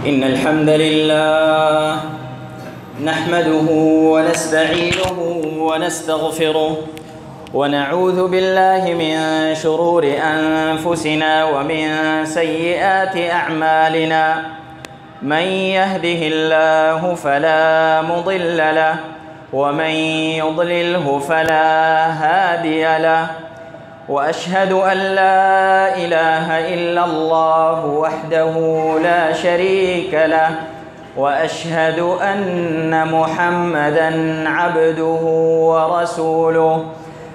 إن الحمد لله نحمده ونستعينه ونستغفره ونعوذ بالله من شرور أنفسنا ومن سيئات أعمالنا. من يهده الله فلا مضل له ومن يضلله فلا هادي له، وأشهد أن لا إله إلا الله وحده لا شريك له، وأشهد أن محمدًا عبده ورسوله.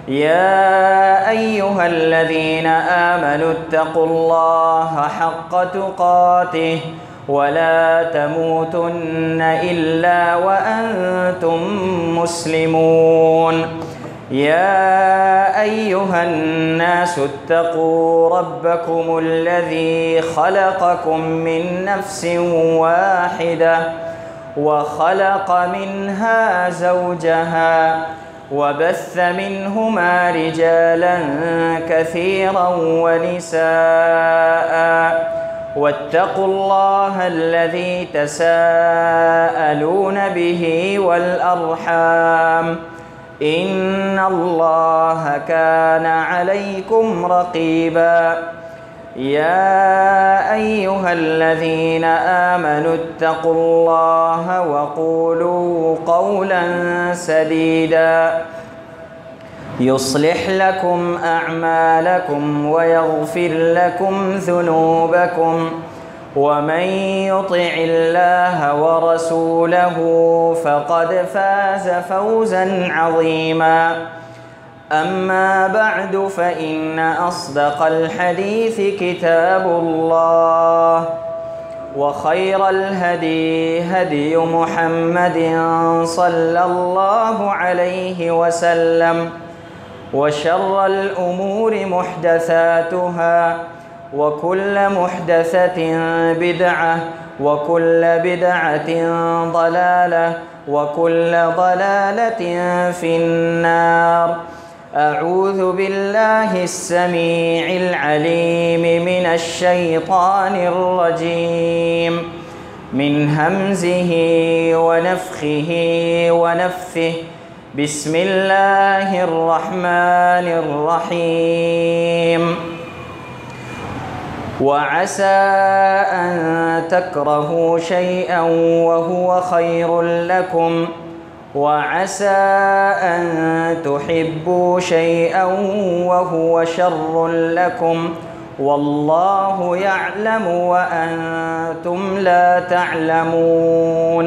يا أيها الذين آمنوا اتقوا الله حق تقاته ولا تموتن إلا وأنتم مسلمون. يا أيها الناس اتقوا ربكم الذي خلقكم من نفس واحدة وخلق منها زوجها وبث منهما رجالا كثيرا ونساء، واتقوا الله الذي تساءلون به والأرحام، إن الله كان عليكم رقيبا. يا أيها الذين آمنوا اتقوا الله وقولوا قولا سديدا يصلح لكم أعمالكم ويغفر لكم ذنوبكم، ومن يطع الله ورسوله فقد فاز فوزا عظيما. أما بعد، فإن أصدق الحديث كتاب الله، وخير الهدي هدي محمد صلى الله عليه وسلم، وشر الأمور محدثاتها، وكل محدثة بدعة، وكل بدعة ضلالة، وكل ضلالة في النار. أعوذ بالله السميع العليم من الشيطان الرجيم، من همزه ونفخه ونفثه. بسم الله الرحمن الرحيم. وعسى أن تكرهوا شيئا وهو خير لكم، وعسى أن تحبوا شيئا وهو شر لكم، والله يعلم وأنتم لا تعلمون.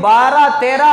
12-13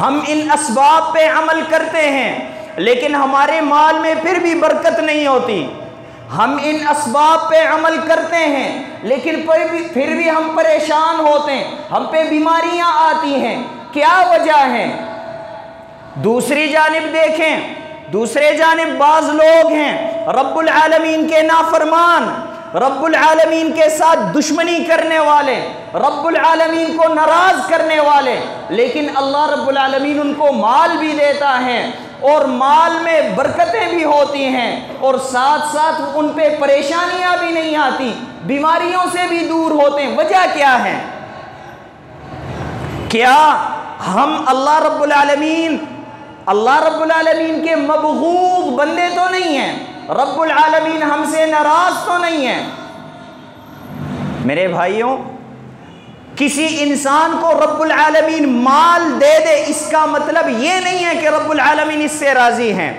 ہم ان اسباب پہ عمل کرتے ہیں لیکن ہمارے مال میں پھر بھی برکت نہیں ہوتی. ہم ان اسباب پہ عمل کرتے ہیں لیکن پھر بھی ہم پریشان ہوتے ہیں, ہم پہ بیماریاں آتی ہیں. کیا وجہ ہے؟ دوسری جانب دیکھیں, دوسرے جانب بعض لوگ ہیں رب العالمین کے نافرمان, رب العالمین کے ساتھ دشمنی کرنے والے, رب العالمین کو ناراض کرنے والے, لیکن اللہ رب العالمین ان کو مال بھی دیتا ہے اور مال میں برکتیں بھی ہوتی ہیں اور ساتھ ساتھ ان پہ پریشانیاں بھی نہیں آتی, بیماریوں سے بھی دور ہوتے ہیں. وجہ کیا ہے؟ کیا ہم اللہ رب العالمین کے مبغوض بندے تو نہیں ہیں؟ رب العالمین ہم سے ناراض تو نہیں ہے؟ میرے بھائیوں, کسی انسان کو رب العالمین مال دے دے اس کا مطلب یہ نہیں ہے کہ رب العالمین اس سے راضی ہیں,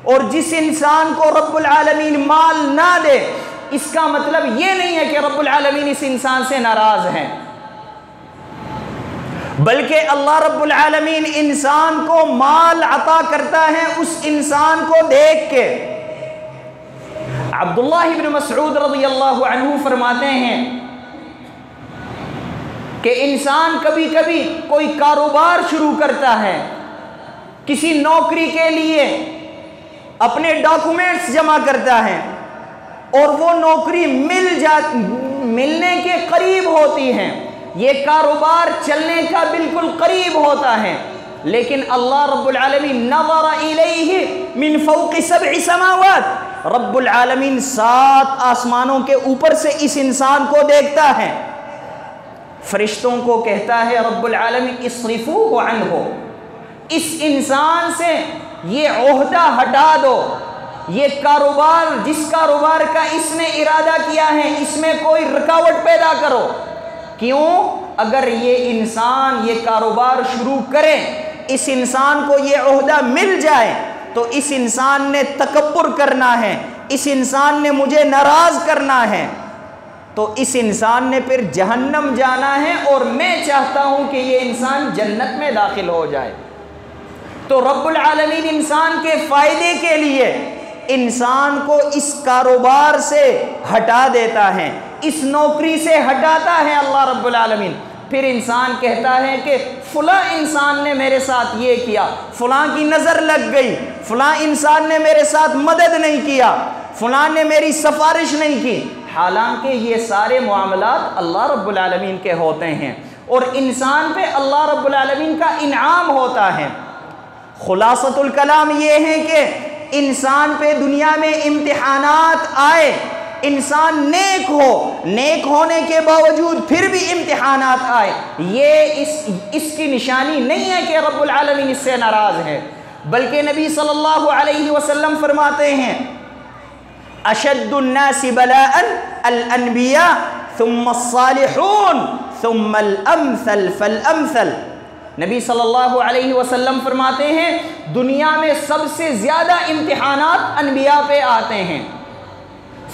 اور جس انسان کو رب العالمین مال نہ دے اس کا مطلب یہ نہیں ہے کہ رب العالمین اس انسان سے ناراض ہیں. بلکہ اللہ رب العالمین انسان کو مال عطا کرتا ہے اس انسان کو دیکھ کے. عبداللہ ابن مسعود رضی اللہ عنہ فرماتے ہیں کہ انسان کبھی کبھی کوئی کاروبار شروع کرتا ہے, کسی نوکری کے لیے اپنے ڈاکومنٹس جمع کرتا ہے اور وہ نوکری ملنے کے قریب ہوتی ہے, یہ کاروبار چلنے کا بالکل قریب ہوتا ہے, لیکن اللہ رب العالمین نظر الیہ من فوق 7 سماوات, رب العالمین 7 آسمانوں کے اوپر سے اس انسان کو دیکھتا ہے, فرشتوں کو کہتا ہے رب العالمین اصرفوہ عنہ, اس انسان سے یہ عہدہ ہٹا دو, یہ کاروبار جس کاروبار کا اس نے ارادہ کیا ہے اس میں کوئی رکاوٹ پیدا کرو. کیوں؟ اگر یہ انسان یہ کاروبار شروع کرے, اس انسان کو یہ عہدہ مل جائے تو اس انسان نے تکبر کرنا ہے, اس انسان نے مجھے ناراض کرنا ہے, تو اس انسان نے پھر جہنم جانا ہے, اور میں چاہتا ہوں کہ یہ انسان جنت میں داخل ہو جائے. تو رب العالمین انسان کے فائدے کے لیے انسان کو اس کاروبار سے ہٹا دیتا ہے, اس نوکری سے ہٹاتا ہے اللہ رب العالمین. پھر انسان کہتا ہے کہ فلاں انسان نے میرے ساتھ یہ کیا, فلاں کی نظر لگ گئی, فلاں انسان نے میرے ساتھ مدد نہیں کیا, فلاں نے میری سفارش نہیں کی, حالانکہ یہ سارے معاملات اللہ رب العالمین کے ہوتے ہیں اور انسان پہ اللہ رب العالمین کا انعام ہوتا ہے. خلاصۃ الکلام یہ ہے کہ انسان پہ دنیا میں امتحانات آئے, انسان نیک ہو, نیک ہونے کے باوجود پھر بھی امتحانات آئے, یہ اس کی نشانی نہیں ہے کہ رب العالمین اس سے ناراض ہے, بلکہ نبی صلی اللہ علیہ وسلم فرماتے ہیں اشد الناس بلاء الانبیاء ثم الصالحون ثم الامثل فالامثل. نبی صلی اللہ علیہ وسلم فرماتے ہیں دنیا میں سب سے زیادہ امتحانات انبیاء پہ آتے ہیں,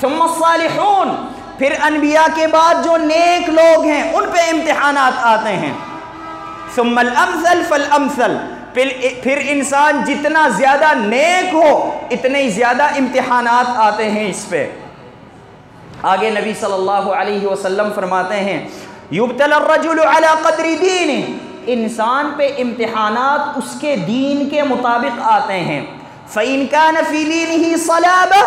ثم الصالحون, پھر انبیاء کے بعد جو نیک لوگ ہیں ان پہ امتحانات آتے ہیں, ثم الامثل فالامثل, پھر انسان جتنا زیادہ نیک ہو اتنے ہی زیادہ امتحانات آتے ہیں اس پہ. آگے نبی صلی اللہ علیہ وسلم فرماتے ہیں یبتلی الرجل علی قدر دینہ, انسان پہ امتحانات اس کے دین کے مطابق آتے ہیں. فإن كان في دينه صلابة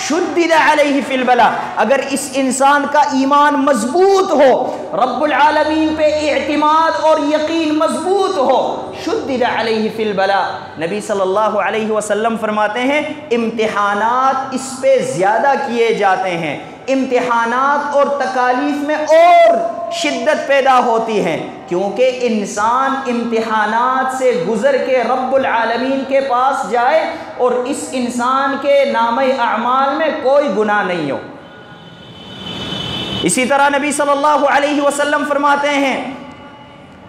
شدد علیہ فی البلاء, اگر اس انسان کا ایمان مضبوط ہو, رب العالمین پہ اعتماد اور یقین مضبوط ہو, شدد علیہ فی البلاء, نبی صلی اللہ علیہ وسلم فرماتے ہیں امتحانات اس پہ زیادہ کیے جاتے ہیں, امتحانات اور تکالیف میں اور شدت پیدا ہوتی ہے, کیونکہ انسان امتحانات سے گزر کے رب العالمین کے پاس جائے اور اس انسان کے نامہ اعمال میں کوئی گناہ نہیں ہو. اسی طرح نبی صلی اللہ علیہ وسلم فرماتے ہیں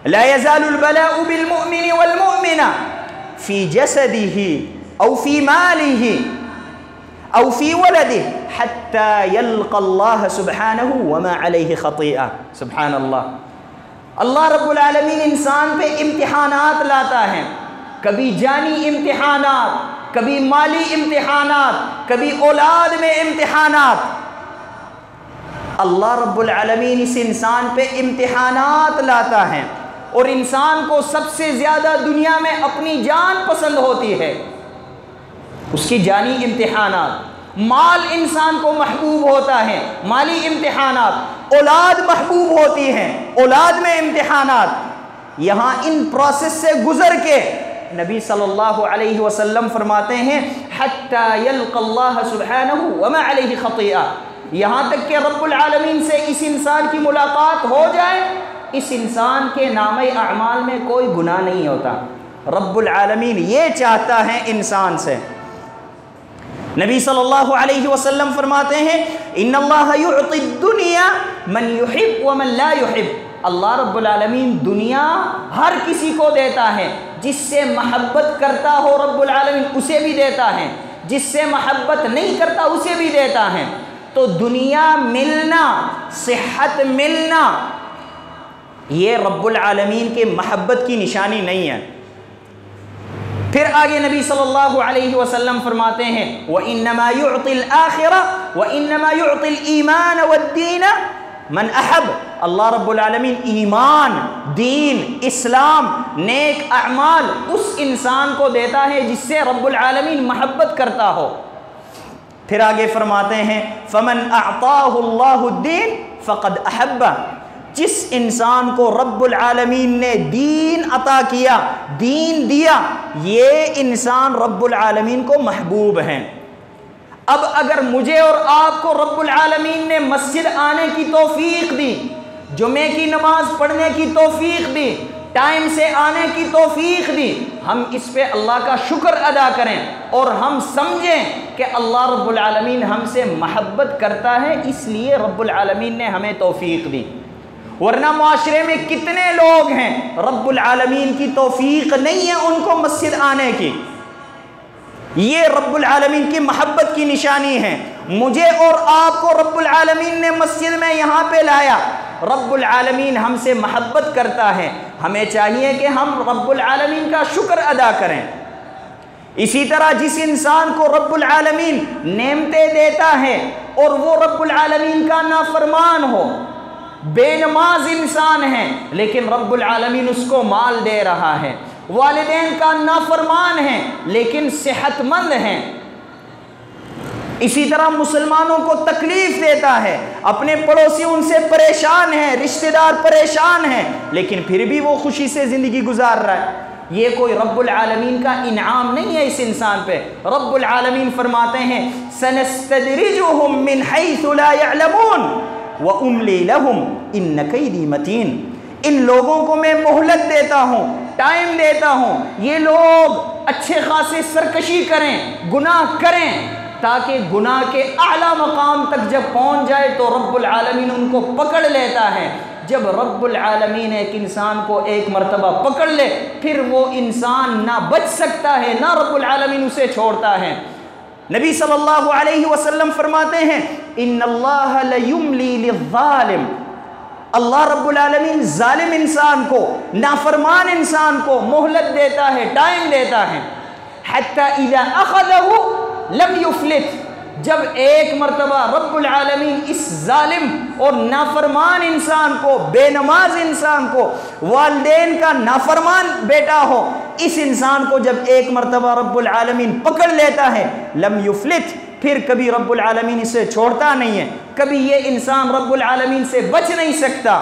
لا يزال البلاء بالمؤمن والمؤمنة في جسده او في ماله او في ولده حتى يلقى الله سبحانه وما عليه خطيئة. سبحان اللہ, اللہ رب العالمین انسان پہ امتحانات لاتا ہے، کبھی جانی امتحانات، کبھی مالی امتحانات، کبھی اولاد میں امتحانات۔ اللہ رب العالمین اس انسان پہ امتحانات لاتا ہے، اور انسان کو سب سے زیادہ دنیا میں اپنی جان پسند ہوتی ہے، اس کی جانی امتحانات۔ مال انسان کو محبوب ہوتا ہے، مالی امتحانات۔ اولاد محبوب ہوتی ہیں، اولاد میں امتحانات۔ یہاں ان پروسیس سے گزر کے نبی صلی اللہ علیہ وسلم فرماتے ہیں حتی یلقى اللہ سبحانہ وما علیہ خطیئہ، یہاں تک کہ رب العالمین سے اس انسان کی ملاقات ہو جائے، اس انسان کے نامہ اعمال میں کوئی گناہ نہیں ہوتا۔ رب العالمین یہ چاہتا ہے انسان سے۔ نبی صلی اللہ علیہ وسلم فرماتے ہیں ان اللہ یعطی الدنیا من یحب ومن لا یحب، اللہ رب العالمین دنیا ہر کسی کو دیتا ہے، جس سے محبت کرتا ہو رب العالمین اسے بھی دیتا ہے، جس سے محبت نہیں کرتا اسے بھی دیتا ہے۔ تو دنیا ملنا، صحت ملنا، یہ رب العالمین کے محبت کی نشانی نہیں ہے۔ پھر آگے نبی صلی اللہ علیہ وسلم فرماتے ہیں وَإِنَّمَا يُعْطِي الْآخِرَةَ وَإِنَّمَا يُعْطِي الْإِيمَانَ وَالدِّينَ مَنْ أَحَبَ، اللہ رب العالمین ایمان، دین، اسلام، نیک اعمال اس انسان کو دیتا ہے جس سے رب العالمین محبت کرتا ہو۔ پھر آگے فرماتے ہیں فَمَنْ أَعْطَاهُ اللَّهُ الدِّينَ فَقَدْ أَحَبَّ، جس انسان کو رب العالمین نے دین عطا کیا، دین دیا، یہ انسان رب العالمین کو محبوب ہیں۔ اب اگر مجھے اور آپ کو رب العالمین نے مسجد آنے کی توفیق دی، جمعے کی نماز پڑھنے کی توفیق دی، ٹائم سے آنے کی توفیق دی، ہم اس پہ اللہ کا شکر ادا کریں اور ہم سمجھیں کہ اللہ رب العالمین ہم سے محبت کرتا ہے، اس لیے رب العالمین نے ہمیں توفیق دی۔ ورنہ معاشرے میں کتنے لوگ ہیں رب العالمین کی توفیق نہیں ہے ان کو مسجد آنے کی، یہ رب العالمین کی محبت کی نشانی ہے۔ مجھے اور آپ کو رب العالمین نے مسجد میں یہاں پہ لایا، رب العالمین ہم سے محبت کرتا ہے، ہمیں چاہیے کہ ہم رب العالمین کا شکر ادا کریں۔ اسی طرح جس انسان کو رب العالمین نعمتیں دیتا ہے اور وہ رب العالمین کا نافرمان ہو، بے نماز انسان ہے لیکن رب العالمین اس کو مال دے رہا ہے، والدین کا نافرمان ہے لیکن صحت مند ہیں، اسی طرح مسلمانوں کو تکلیف دیتا ہے، اپنے پڑوسی ان سے پریشان ہیں، رشتہ دار پریشان ہیں، لیکن پھر بھی وہ خوشی سے زندگی گزار رہا ہے، یہ کوئی رب العالمین کا انعام نہیں ہے اس انسان پہ۔ رب العالمین فرماتے ہیں سَنَسْتَدْرِجُهُم مِّنْ حَيْثُ لَا يَعْلَمُونَ وَأُمْلِي لَهُمْ إِنَّ كَيْدِي مَتِينٌ، ان لوگوں کو میں مہلت دیتا ہوں، ٹائم دیتا ہوں، یہ لوگ اچھے خاصے سرکشی کریں، گناہ کریں، تاکہ گناہ کے اعلیٰ مقام تک جب پہنچ جائے تو رب العالمین ان کو پکڑ لیتا ہے۔ جب رب العالمین ایک انسان کو ایک مرتبہ پکڑ لے پھر وہ انسان نہ بچ سکتا ہے، نہ رب العالمین اسے چھوڑتا ہے۔ نبی صلی اللہ علیہ وسلم فرماتے ہیں ان اللہ لیملی للظالم، اللہ رب العالمین ظالم انسان کو، نافرمان انسان کو مہلت دیتا ہے، ٹائم دیتا ہے، حتی اذا اخذہ لم یفلت، جب ایک مرتبہ رب العالمین اس ظالم اور نافرمان انسان کو، بے نماز انسان کو، والدین کا نافرمان بیٹا ہو، اس انسان کو جب ایک مرتبہ رب العالمین پکڑ لیتا ہے لم یفلت، پھر کبھی رب العالمین اسے چھوڑتا نہیں ہے، کبھی یہ انسان رب العالمین سے بچ نہیں سکتا۔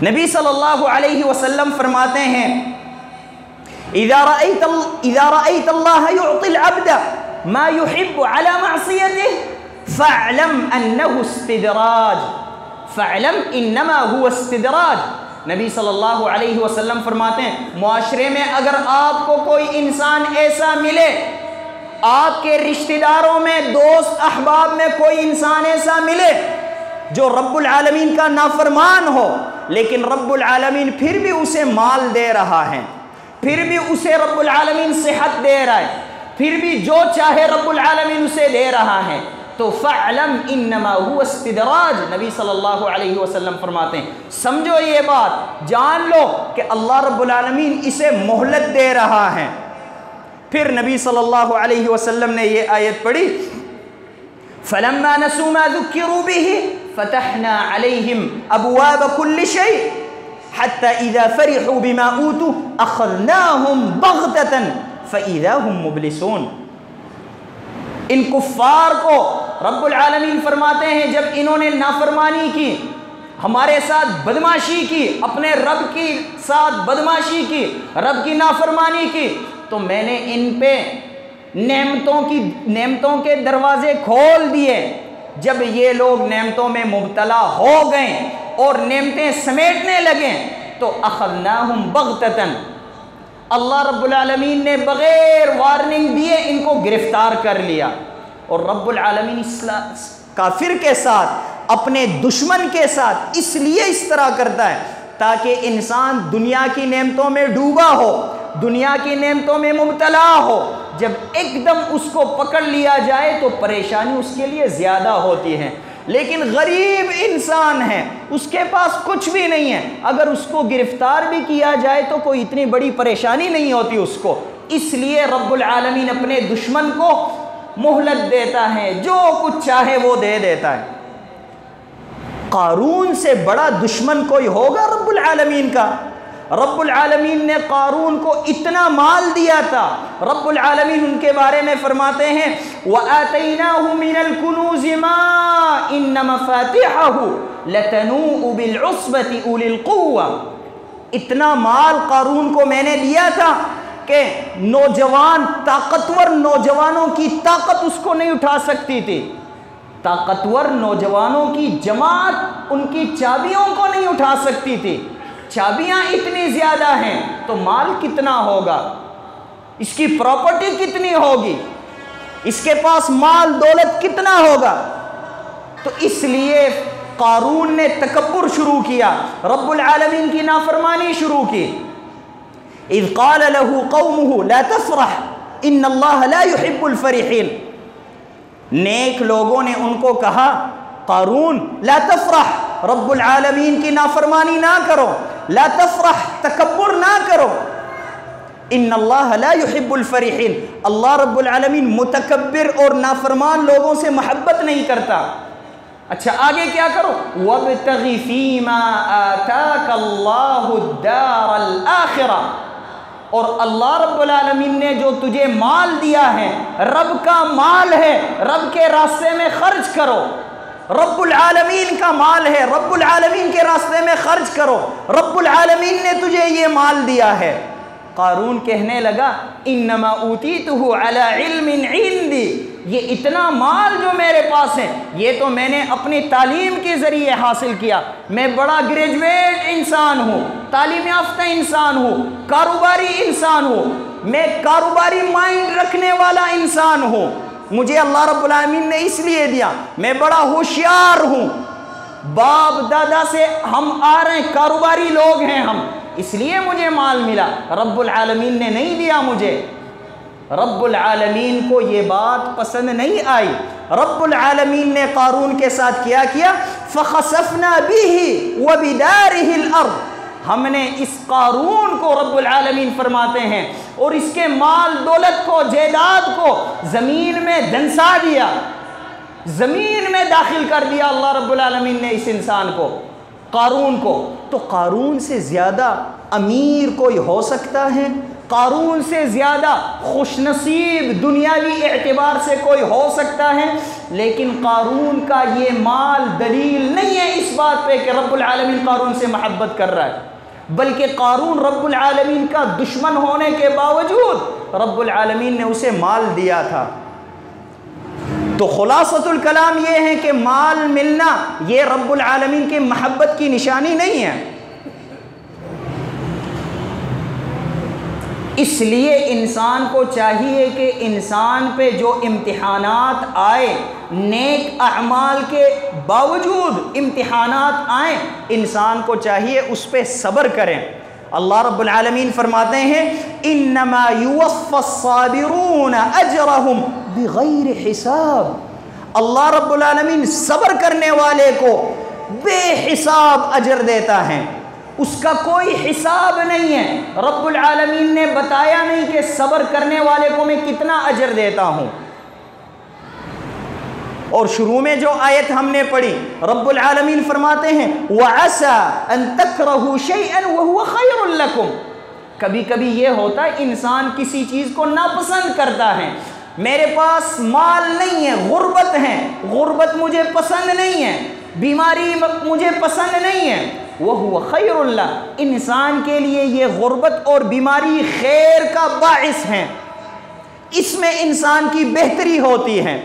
نبی صلی اللہ علیہ وسلم فرماتے ہیں اذا رأيت الله يعطي العبد ما يحب على معصيته فاعلم انه استدراج، فاعلم انما هو استدراج۔ نبی صلی اللہ علیہ وسلم فرماتے ہیں معاشرے میں اگر آپ کو کوئی انسان ایسا ملے، آپ کے رشتہ داروں میں، دوست احباب میں کوئی انسان ایسا ملے جو رب العالمین کا نافرمان ہو لیکن رب العالمین پھر بھی اسے مال دے رہا ہے، پھر بھی اسے رب العالمین صحت دے رہا ہے، پھر بھی جو چاہے رب العالمین اسے دے رہا ہے، تو فَعْلَمْ إِنَّمَا هُوَ اسْتِدْرَاجٌ، نبی صلی اللہ علیہ وسلم فرماتے ہیں سمجھو یہ بات، جان لو کہ اللہ رب العالمین اسے مہلت دے رہا ہے۔ پھر نبی صلی اللہ علیہ وسلم نے یہ آیت پڑھی فَلَمَّا نَسُوا مَا ذُكِّرُوا بِهِ فَتَحْنَا عَلَيْهِمْ أَبْوَابَ كُلِّ شَيْءٍ حَتَّى إِذَا فَرِحُوا بِمَا أُوتُوا أَخَذْنَاهُمْ بَغْتَةً فَإِذَا هُمْ مُبْلِسُونَ۔ ان کفار کو رب العالمین فرماتے ہیں جب انہوں نے نافرمانی کی، ہمارے ساتھ بدماشی کی، اپنے رب کی ساتھ بدماشی کی، رب کی نافرمانی کی، تو میں نے ان پہ نعمتوں کے دروازے کھول دیے۔ جب یہ لوگ نعمتوں میں مبتلا ہو گئے اور نعمتیں سمیٹنے لگے تو اخذناہم بغتتاً، اللہ رب العالمین نے بغیر وارننگ دیے ان کو گرفتار کر لیا۔ اور رب العالمین کافر کے ساتھ، اپنے دشمن کے ساتھ اس لیے اس طرح کرتا ہے تاکہ انسان دنیا کی نعمتوں میں ڈوبا ہو، دنیا کی نعمتوں میں مبتلا ہو، جب ایک دم اس کو پکڑ لیا جائے تو پریشانی اس کے لیے زیادہ ہوتی ہے۔ لیکن غریب انسان ہے، اس کے پاس کچھ بھی نہیں ہے، اگر اس کو گرفتار بھی کیا جائے تو کوئی اتنی بڑی پریشانی نہیں ہوتی اس کو۔ اس لیے رب العالمین اپنے دشمن کو مہلت دیتا ہے، جو کچھ چاہے وہ دے دیتا ہے۔ قارون سے بڑا دشمن کوئی ہوگا رب العالمین کا؟ رب العالمین نے قارون کو اتنا مال دیا تھا، رب العالمین ان کے بارے میں فرماتے ہیں وَآتَيْنَاهُ مِنَ الْكُنُوزِ مَا إِنَّ مَفَاتِحَهُ لَتَنُوءُ بِالْعُصْبَةِ أُولِي الْقُوَّةِ۔ اتنا مال قارون کو میں نے دیا تھا کہ طاقتور نوجوانوں کی طاقت اس کو نہیں اٹھا سکتی تھی، طاقتور نوجوانوں کی جماعت ان کی چابیوں کو نہیں اٹھا سکتی تھی۔ چابیاں اتنی زیادہ ہیں تو مال کتنا ہوگا، اس کی پراپرٹی کتنی ہوگی، اس کے پاس مال دولت کتنا ہوگا۔ تو اس لیے قارون نے تکبر شروع کیا، رب العالمین کی نافرمانی شروع کی۔ اذ قال له قومه لا تفرح ان اللہ لا يحب الفرحین، نیک لوگوں نے ان کو کہا قارون لا تفرح، رب العالمین کی نافرمانی نہ کرو، لا تفرح، تکبر نہ کرو، ان اللہ لا يحب الفرحین، اللہ رب العالمین متکبر اور نافرمان لوگوں سے محبت نہیں کرتا۔ اچھا آگے کیا کرو؟ وَابْتَغِ فِي مَا آتَاكَ اللَّهُ الدَّارَ الْآخِرَةَ، اور اللہ رب العالمین نے جو تجھے مال دیا ہے، رب کا مال ہے، رب کے راستے میں خرچ کرو، رب العالمین کا مال ہے، رب العالمین کے راستے میں خرچ کرو، رب العالمین نے تجھے یہ مال دیا ہے۔ قارون کہنے لگا انما اوتیتہ علی علم عندی، یہ اتنا مال جو میرے پاس ہے یہ تو میں نے اپنی تعلیم کے ذریعے حاصل کیا، میں بڑا گریجویٹ انسان ہوں، تعلیم یافتہ انسان ہوں، کاروباری انسان ہوں، میں کاروباری مائنڈ رکھنے والا انسان ہوں، مجھے اللہ رب العالمین نے اس لیے دیا، میں بڑا ہوشیار ہوں، باپ دادا سے ہم آ رہے ہیں، کاروباری لوگ ہیں ہم، اس لیے مجھے مال ملا، رب العالمین نے نہیں دیا مجھے۔ رب العالمین کو یہ بات پسند نہیں آئی، رب العالمین نے قارون کے ساتھ کیا فَخَسَفْنَا بِهِ وَبِدَارِهِ الْأَرْضِ، ہم نے اس قارون کو رب العالمین فرماتے ہیں اور اس کے مال دولت کو، جائیداد کو زمین میں دھنسا دیا، زمین میں داخل کر دیا اللہ رب العالمین نے اس انسان کو، قارون کو۔ تو قارون سے زیادہ امیر کوئی ہو سکتا ہے؟ قارون سے زیادہ خوش نصیب دنیاوی اعتبار سے کوئی ہو سکتا ہے؟ لیکن قارون کا یہ مال دلیل نہیں ہے اس بات پہ کہ رب العالمین قارون سے محبت کر رہا ہے، بلکہ قارون رب العالمین کا دشمن ہونے کے باوجود رب العالمین نے اسے مال دیا تھا۔ تو خلاصۃ الکلام یہ ہے کہ مال ملنا یہ رب العالمین کی محبت کی نشانی نہیں ہے۔ اس لیے انسان کو چاہیے کہ انسان پہ جو امتحانات آئے، نیک اعمال کے باوجود امتحانات آئیں، انسان کو چاہیے اس پہ صبر کریں۔ اللہ رب العالمین فرماتے ہیں انما یوفی الصابرون اجرہم بغیر حساب، اللہ رب العالمین صبر کرنے والے کو بے حساب اجر دیتا ہے، اس کا کوئی حساب نہیں ہے۔ رب العالمین نے بتایا نہیں کہ صبر کرنے والے کو میں کتنا اجر دیتا ہوں۔ اور شروع میں جو آیت ہم نے پڑھی، رب العالمین فرماتے ہیں وَعَسَىٰ أَن تَكْرَهُ شَيْئًا وَهُوَ خَيْرٌ لَكُمْ۔ کبھی کبھی یہ ہوتا ہے انسان کسی چیز کو ناپسند کرتا ہے، میرے پاس مال نہیں ہے، غربت ہے، غربت مجھے پسند نہیں ہے، بیماری مجھے پسند نہیں ہے، وَهُوَ خَيْرٌ لَهُ، انسان کے لیے یہ غربت اور بیماری خیر کا باعث ہیں، اس میں انسان کی بہتری ہوتی ہے۔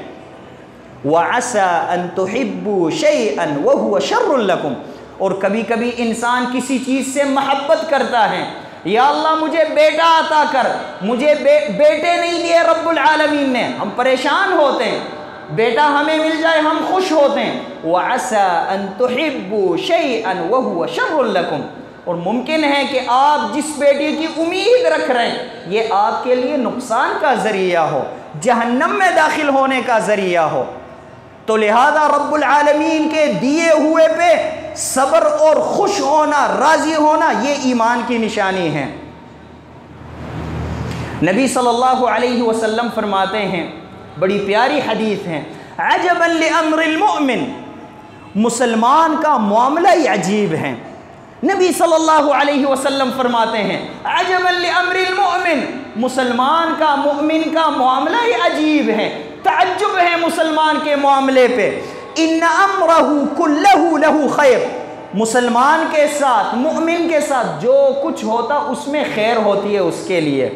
وَعَسَىٰ أَن تُحِبُّوا شَيْئًا وَهُوَ شَرٌّ لَكُمْ، اور کبھی کبھی انسان کسی چیز سے محبت کرتا ہے، یا اللہ مجھے بیٹا عطا کر، مجھے بیٹے نہیں دیے رب العالمین نے، ہم پریشان ہوتے ہیں، بیٹا ہمیں مل جائے ہم خوش ہوتے ہیں۔ وَعَسَىٰ أَن تُحِبُّوا شَيْئًا وَهُوَ شَرٌّ لَكُمْ، اور ممکن ہے کہ آپ جس بیٹے کی امید رکھ رہے ہیں یہ آپ کے لیے نقصان کا ذریعہ ہو، جہنم میں داخل ہونے کا ذریعہ ہو۔ تو لہذا رب العالمین کے دیے ہوئے پہ صبر اور خوش ہونا، راضی ہونا، یہ ایمان کی نشانی ہے۔ نبی صلی اللہ علیہ وسلم فرماتے ہیں، بڑی پیاری حدیث ہے، عجبا لامر المؤمن، مسلمان کا معاملہ ہی عجیب ہے۔ نبی صلی اللہ علیہ وسلم فرماتے ہیں عجبا لامر المؤمن، مسلمان کا، مومن کا معاملہ ہی عجیب ہے، تعجب ہے مسلمان کے معاملے پہ۔ ان امرہ کلہ لہ خیر، مسلمان کے ساتھ، مومن کے ساتھ جو کچھ ہوتا اس میں خیر ہوتی ہے اس کے لیے۔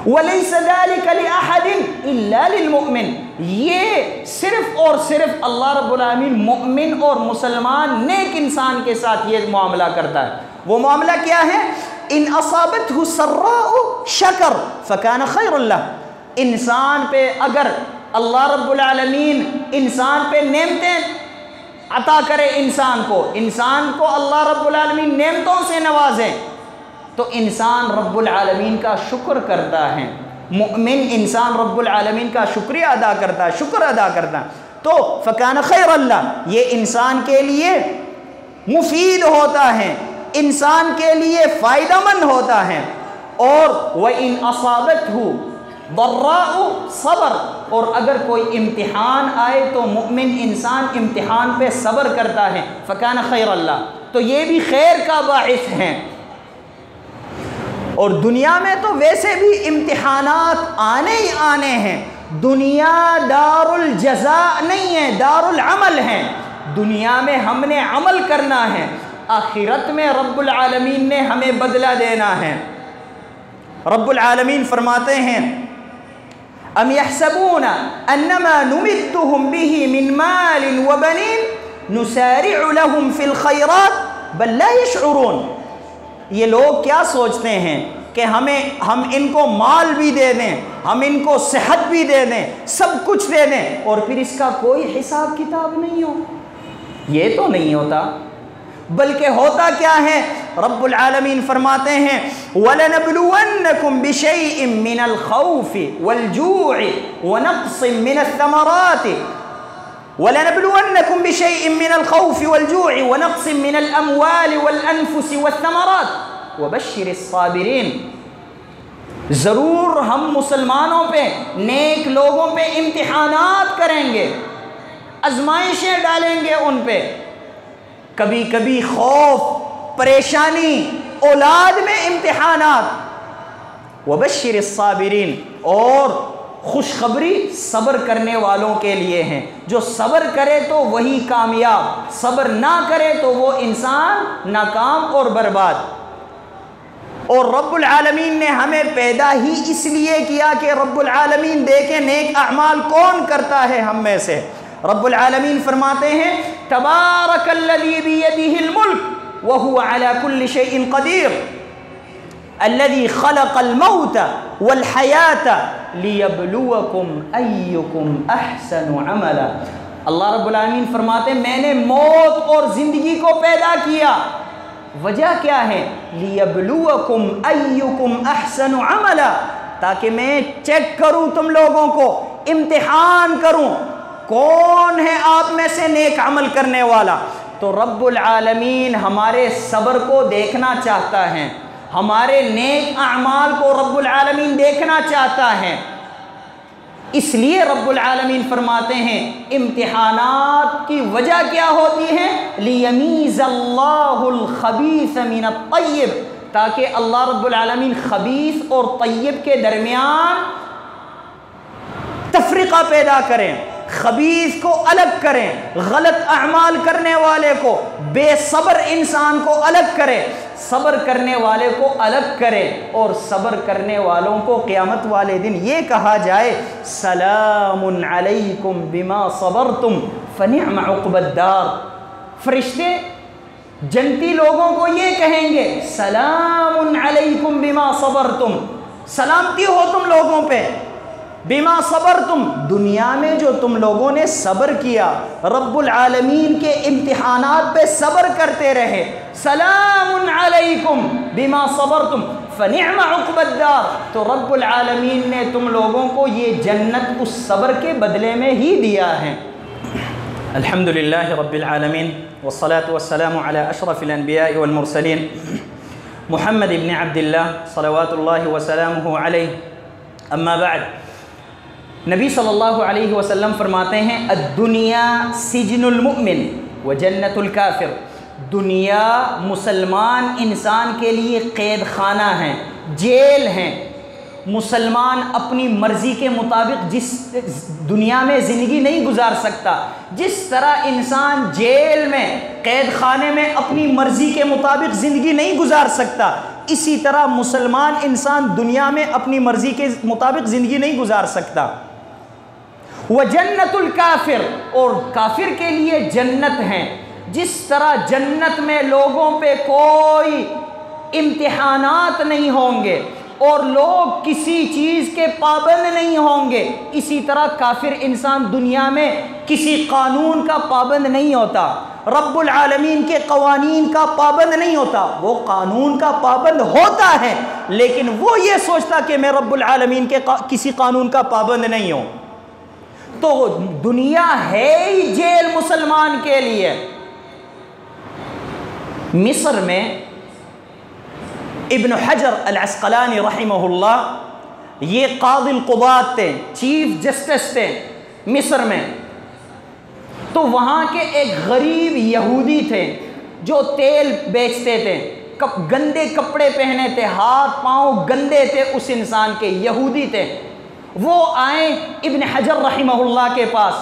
وَلَيْسَ ذَلِكَ لِأَحَدٍ إِلَّا لِلْمُؤْمِنِ، یہ صرف اور صرف اللہ رب العالمین مؤمن اور مسلمان نیک انسان کے ساتھ یہ معاملہ کرتا ہے۔ وہ معاملہ کیا ہے؟ ان اصابتہ سراء شکر فکان خیر لہ، انسان پہ اگر اللہ رب العالمین انسان پہ نعمتیں عطا کرے، انسان کو اللہ رب العالمین نعمتوں سے نوازے تو انسان رب العالمین کا شکر کرتا ہے، مؤمن انسان رب العالمین کا شکریہ ادا کرتا ہے، شکر ادا کرتا ہے، تو فکان خیر اللہ، یہ انسان کے لیے مفید ہوتا ہے، انسان کے لیے فائدہ مند ہوتا ہے۔ اور وَإِنْ أَصَابَتْهُ ضَرَّاءُ صبر، اور اگر کوئی امتحان آئے تو مؤمن انسان امتحان پہ صبر کرتا ہے، فکان خیر اللہ، تو یہ بھی خیر کا باعث ہے۔ اور دنیا میں تو ویسے بھی امتحانات آنے ہی آنے ہیں، دنیا دار الجزاء نہیں ہے، دار العمل ہے، دنیا میں ہم نے عمل کرنا ہے، آخرت میں رب العالمین نے ہمیں بدلہ دینا ہے۔ رب العالمین فرماتے ہیں ام یحسبون انما نمدهم به من مال وبنین نسارع لهم في الخیرات بل لا يشعرون، یہ لوگ کیا سوچتے ہیں کہ ہم ان کو مال بھی دے دیں، ہم ان کو صحت بھی دے دیں، سب کچھ دے دیں، اور پھر اس کا کوئی حساب کتاب نہیں ہو، یہ تو نہیں ہوتا، بلکہ ہوتا کیا ہے؟ رب العالمین فرماتے ہیں وَلَنَبْلُوَنَّكُمْ بِشَيْءٍ مِّنَ الْخَوْفِ وَالْجُوعِ وَنَقْصٍ مِّنَ الثَّمَرَاتِ وَلَنَبْلُوَنَّكُمْ بِشَيْءٍ مِّنَ الْخَوْفِ وَالْجُوعِ وَنَقْصٍ مِّنَ الْأَمْوَالِ وَالْأَنفُسِ وَالثَّمَرَاتِ وَبَشِّرِ الصَّابِرِينَ، ضرور ہم مسلمانوں پہ، نیک لوگوں پہ امتحانات کریں گے، آزمائشیں ڈالیں گے ان پہ، کبھی کبھی خوف، پریشانی، اولاد میں امتحانات۔ وبشر الصابرین، اور خوشخبری صبر کرنے والوں کے لیے ہیں، جو صبر کرے تو وہی کامیاب، صبر نہ کرے تو وہ انسان ناکام اور برباد۔ اور رب العالمین نے ہمیں پیدا ہی اس لیے کیا کہ رب العالمین دیکھیں نیک اعمال کون کرتا ہے ہم میں سے۔ رب العالمین فرماتے ہیں تبارک الذی بیدہ الملک وہو علی کل شیء قدیر الذی خلق الموت والحیات لیبلوکم ایکم احسن عملا۔ اللہ رب العالمین فرماتے ہیں میں نے موت اور زندگی کو پیدا کیا، وجہ کیا ہے؟ لیبلوکم ایکم احسن عملا، تاکہ میں چیک کروں تم لوگوں کو، امتحان کروں کون ہے آپ میں سے نیک عمل کرنے والا؟ تو رب العالمین ہمارے صبر کو دیکھنا چاہتا ہے، ہمارے نیک اعمال کو رب العالمین دیکھنا چاہتا ہے۔ اس لیے رب العالمین فرماتے ہیں امتحانات کی وجہ کیا ہوتی ہے؟ لیمیز اللہ الخبیث من الطیب، تاکہ اللہ رب العالمین خبیث اور طیب کے درمیان تفریقہ پیدا کریں، خبیث کو الگ کریں، غلط اعمال کرنے والے کو، بے صبر انسان کو الگ کرے، صبر کرنے والے کو الگ کرے، اور صبر کرنے والوں کو قیامت والے دن یہ کہا جائے سلام علیکم بما صبرتم فنعم عقبی الدار۔ فرشتے جنتی لوگوں کو یہ کہیں گے سلام علیکم بما صبرتم، سلامتی ہو تم لوگوں پہ، بما صبرتم، دنیا میں جو تم لوگوں نے صبر کیا، رب العالمین کے امتحانات پہ صبر کرتے رہے، سلام علیکم بما صبرتم فنعم عقبی الدار، تو رب العالمین نے تم لوگوں کو یہ جنت اس صبر کے بدلے میں ہی دیا ہے۔ الحمدللہ رب العالمین والصلاة والسلام علی اشرف الانبیاء والمرسلین محمد ابن عبداللہ صلوات اللہ وسلامہ علیہ، اما بعد، نبی صلی اللہ علیہ وسلم فرماتے ہیں الدنیا سجن المؤمن و جنت الکافر، دنیا مسلمان انسان کے لیے قید خانہ ہے، جیل ہے۔ مسلمان اپنی مرضی کے مطابق جس دنیا میں زندگی نہیں گزار سکتا، جس طرح انسان جیل میں قید خانے میں اپنی مرضی کے مطابق زندگی نہیں گزار سکتا، اسی طرح مسلمان انسان دنیا میں اپنی مرضی کے مطابق زندگی نہیں گزار سکتا۔ وجنت الکافر، اور کافر کے لیے جنت ہے۔ جس طرح جنت میں لوگوں پہ کوئی امتحانات نہیں ہوں گے اور لوگ کسی چیز کے پابند نہیں ہوں گے، اسی طرح کافر انسان دنیا میں کسی قانون کا پابند نہیں ہوتا، رب العالمین کے قوانین کا پابند نہیں ہوتا۔ وہ قانون کا پابند ہوتا ہے لیکن وہ یہ سوچتا کہ میں رب العالمین کے کسی قانون کا پابند نہیں ہوں۔ تو دنیا ہے ہی جیل مسلمان کے لیے۔ مصر میں ابن حجر العسقلانی رحمہ اللہ یہ قاضی القضات تھے، چیف جسٹس تھے مصر میں۔ تو وہاں کے ایک غریب یہودی تھے جو تیل بیچتے تھے، گندے کپڑے پہنے تھے، ہاتھ پاؤں گندے تھے اس انسان کے، یہودی تھے۔ وہ آئے ابن حجر رحمہ اللہ کے پاس،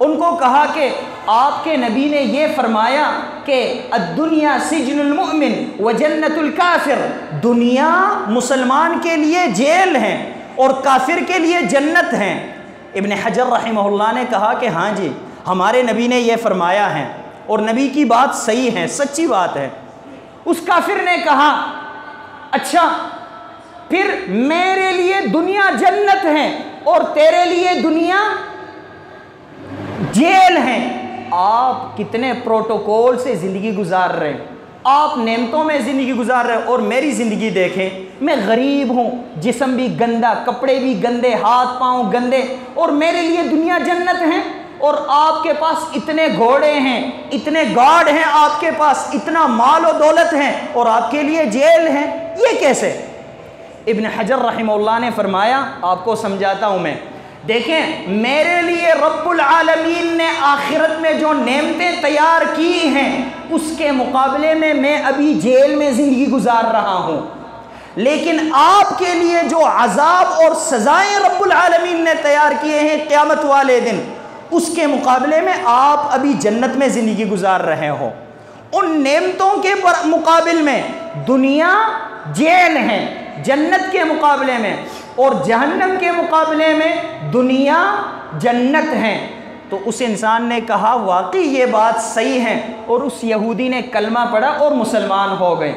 ان کو کہا کہ آپ کے نبی نے یہ فرمایا کہ الدنیا سجن المؤمن و جنت الکافر، دنیا مسلمان کے لیے جیل ہے اور کافر کے لیے جنت ہے۔ ابن حجر رحمہ اللہ نے کہا کہ ہاں جی، ہمارے نبی نے یہ فرمایا ہے اور نبی کی بات صحیح ہے، سچی بات ہے۔ اس کافر نے کہا اچھا پھر میرے لیے دنیا جنت ہے اور تیرے لیے دنیا جیل ہے، آپ کتنے پروٹوکول سے زندگی گزار رہے ہیں، آپ نعمتوں میں زندگی گزار رہے ہیں، اور میری زندگی دیکھیں، میں غریب ہوں، جسم بھی گندا، کپڑے بھی گندے، ہاتھ پاؤں گندے، اور میرے لیے دنیا جنت ہے، اور آپ کے پاس اتنے گھوڑے ہیں، اتنے گارڈ ہیں، آپ کے پاس اتنا مال و دولت ہے، اور آپ کے لیے جیل ہے، یہ کیسے؟ ابن حجر رحمہ اللہ نے فرمایا آپ کو سمجھاتا ہوں میں، دیکھیں میرے لیے رب العالمین نے آخرت میں جو نعمتیں تیار کی ہیں اس کے مقابلے میں میں ابھی جیل میں زندگی گزار رہا ہوں، لیکن آپ کے لیے جو عذاب اور سزائیں رب العالمین نے تیار کیے ہیں قیامت والے دن، اس کے مقابلے میں آپ ابھی جنت میں زندگی گزار رہے ہو۔ ان نعمتوں کے مقابل میں دنیا جیل ہے جنت کے مقابلے میں، اور جہنم کے مقابلے میں دنیا جنت ہے۔ تو اس انسان نے کہا واقعی یہ بات صحیح ہے، اور اس یہودی نے کلمہ پڑھا اور مسلمان ہو گئے۔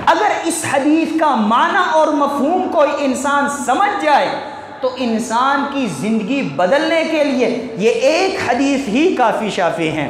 اگر اس حدیث کا معنی اور مفہوم کوئی انسان سمجھ جائے تو انسان کی زندگی بدلنے کے لیے یہ ایک حدیث ہی کافی شافی ہے۔